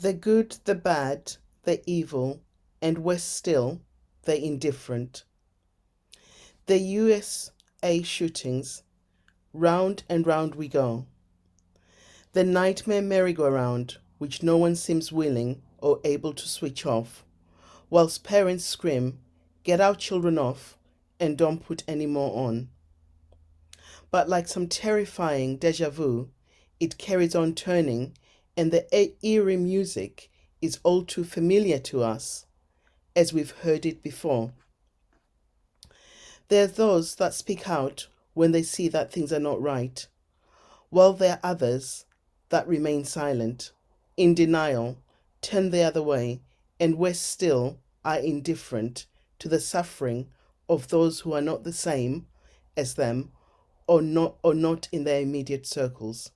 The good, the bad, the evil, and worse still, the indifferent. The USA shootings, round and round we go. The nightmare merry-go-round, which no one seems willing or able to switch off, whilst parents scream, "Get our children off and don't put any more on." But like some terrifying déjà vu, it carries on turning, and the eerie music is all too familiar to us, as we've heard it before. There are those that speak out when they see that things are not right, while there are others that remain silent, in denial, turn the other way, and worse still, are indifferent to the suffering of those who are not the same as them or not in their immediate circles.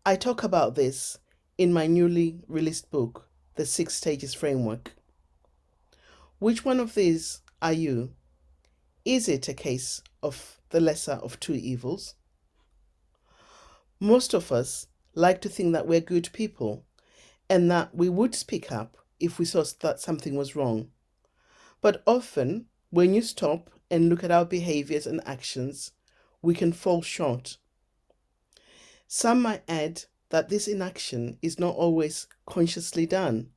I talk about this in my newly released book, The 6 Stages Framework. Which one of these are you? Is it a case of the lesser of two evils? Most of us like to think that we're good people and that we would speak up if we saw that something was wrong. But often, when you stop and look at our behaviors and actions, we can fall short. Some might add that this inaction is not always consciously done,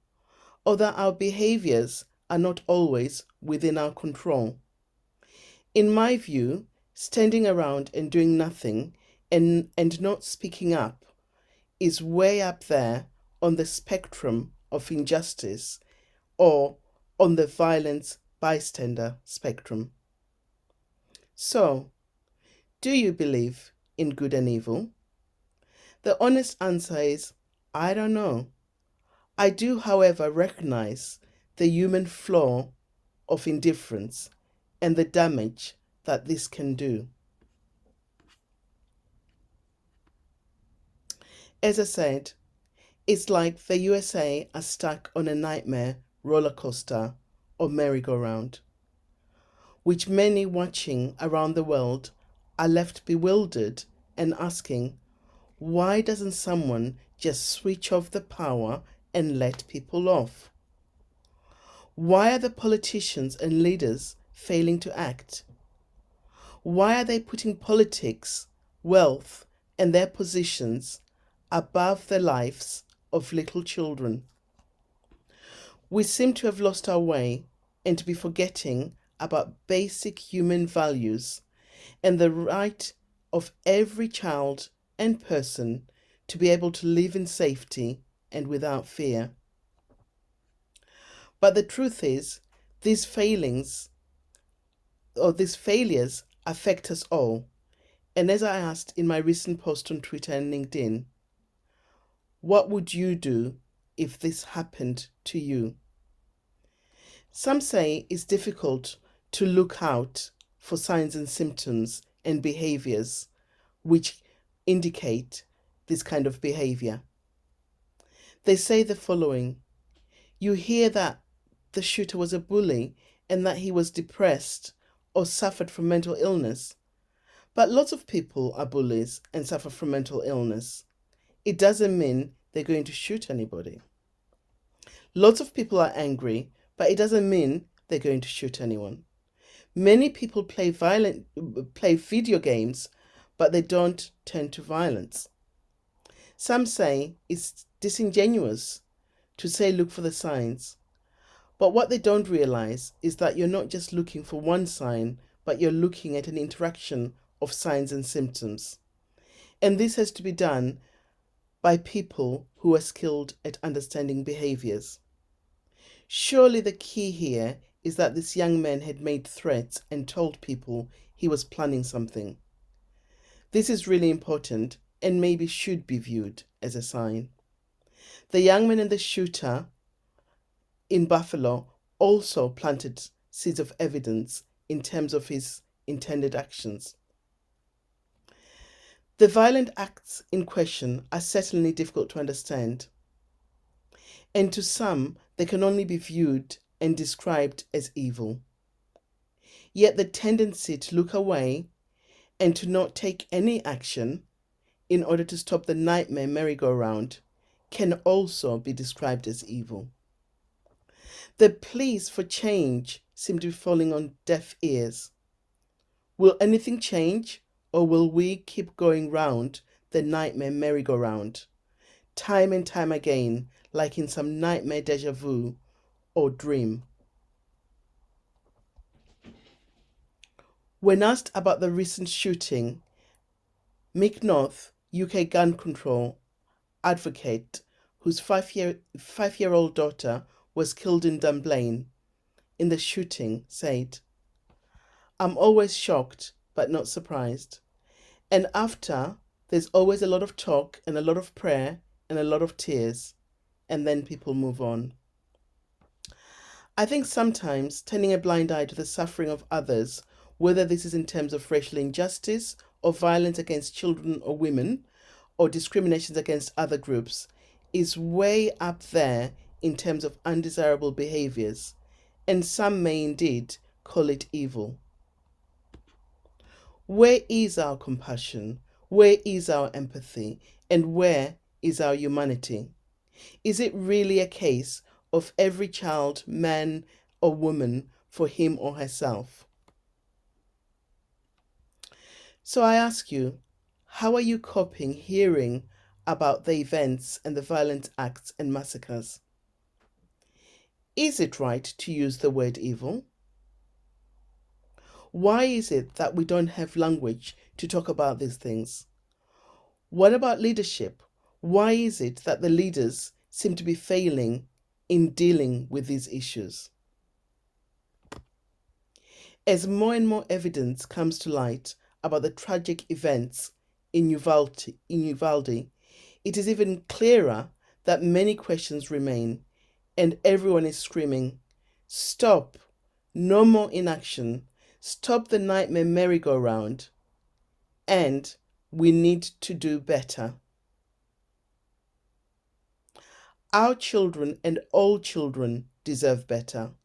or that our behaviors are not always within our control. In my view, standing around and doing nothing and not speaking up is way up there on the spectrum of injustice or on the violence bystander spectrum. So, do you believe in good and evil? The honest answer is, I don't know. I do, however, recognize the human flaw of indifference and the damage that this can do. As I said, it's like the USA are stuck on a nightmare roller coaster or merry-go-round, which many watching around the world are left bewildered and asking, why doesn't someone just switch off the power and let people off? Why are the politicians and leaders failing to act? Why are they putting politics, wealth, and their positions above the lives of little children? We seem to have lost our way and to be forgetting about basic human values and the right of every child and person to be able to live in safety and without fear. But the truth is, these failures affect us all. And as I asked in my recent post on Twitter and LinkedIn, what would you do if this happened to you? Some say it's difficult to look out for signs and symptoms and behaviors which indicate this kind of behavior. They say the following: you hear that the shooter was a bully and that he was depressed or suffered from mental illness. But lots of people are bullies and suffer from mental illness. It doesn't mean they're going to shoot anybody. Lots of people are angry, but it doesn't mean they're going to shoot anyone. Many people play video games, but they don't turn to violence. Some say it's disingenuous to say look for the signs. But what they don't realize is that you're not just looking for one sign, but you're looking at an interaction of signs and symptoms. And this has to be done by people who are skilled at understanding behaviors. Surely the key here is that this young man had made threats and told people he was planning something. This is really important and maybe should be viewed as a sign. The young man and the shooter in Buffalo also planted seeds of evidence in terms of his intended actions. The violent acts in question are certainly difficult to understand, and to some they can only be viewed and described as evil. Yet the tendency to look away and to not take any action in order to stop the nightmare merry-go-round can also be described as evil. The pleas for change seem to be falling on deaf ears. Will anything change, or will we keep going round the nightmare merry-go-round, time and time again, like in some nightmare déjà vu or dream? When asked about the recent shooting, Mick North, UK gun control advocate, whose five-year-old daughter was killed in Dunblane in the shooting, said, "I'm always shocked but not surprised. And after, there's always a lot of talk and a lot of prayer and a lot of tears, and then people move on." I think sometimes turning a blind eye to the suffering of others, whether this is in terms of racial injustice or violence against children or women, or discriminations against other groups, is way up there in terms of undesirable behaviors, and some may indeed call it evil. Where is our compassion? Where is our empathy? And where is our humanity? Is it really a case of every child, man or woman, for him or herself? So I ask you, how are you coping hearing about the events and the violent acts and massacres? Is it right to use the word evil? Why is it that we don't have language to talk about these things? What about leadership? Why is it that the leaders seem to be failing in dealing with these issues? As more and more evidence comes to light about the tragic events in Uvalde, it is even clearer that many questions remain, and everyone is screaming, "Stop! No more inaction! Stop the nightmare merry-go-round!" And we need to do better. Our children and all children deserve better.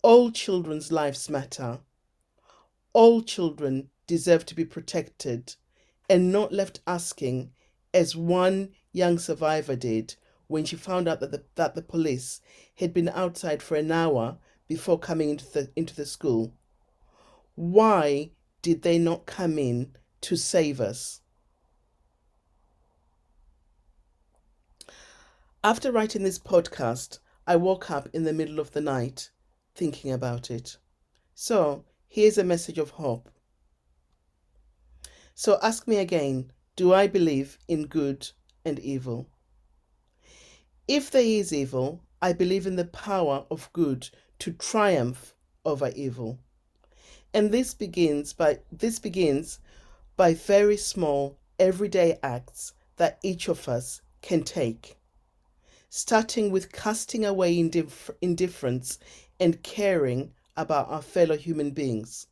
All children's lives matter. All children deserve to be protected and not left asking, as one young survivor did when she found out that the police had been outside for an hour before coming into the school. Why did they not come in to save us? After writing this podcast, I woke up in the middle of the night thinking about it. So here's a message of hope. So ask me again, do I believe in good and evil? If there is evil, I believe in the power of good to triumph over evil. And this begins by very small everyday acts that each of us can take, starting with casting away indifference and caring about our fellow human beings.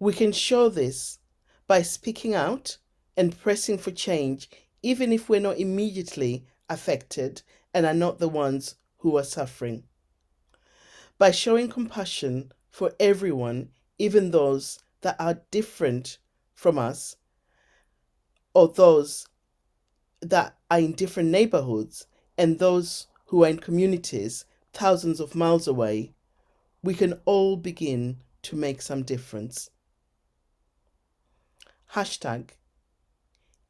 We can show this by speaking out and pressing for change, even if we're not immediately affected and are not the ones who are suffering. By showing compassion for everyone, even those that are different from us, or those that are in different neighborhoods, and those who are in communities thousands of miles away, we can all begin to make some difference. Hashtag,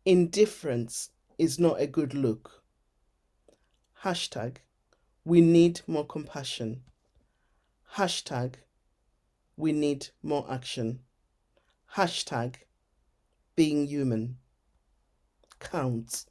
indifference is not a good look. Hashtag, we need more compassion. Hashtag, we need more action. Hashtag, being human counts.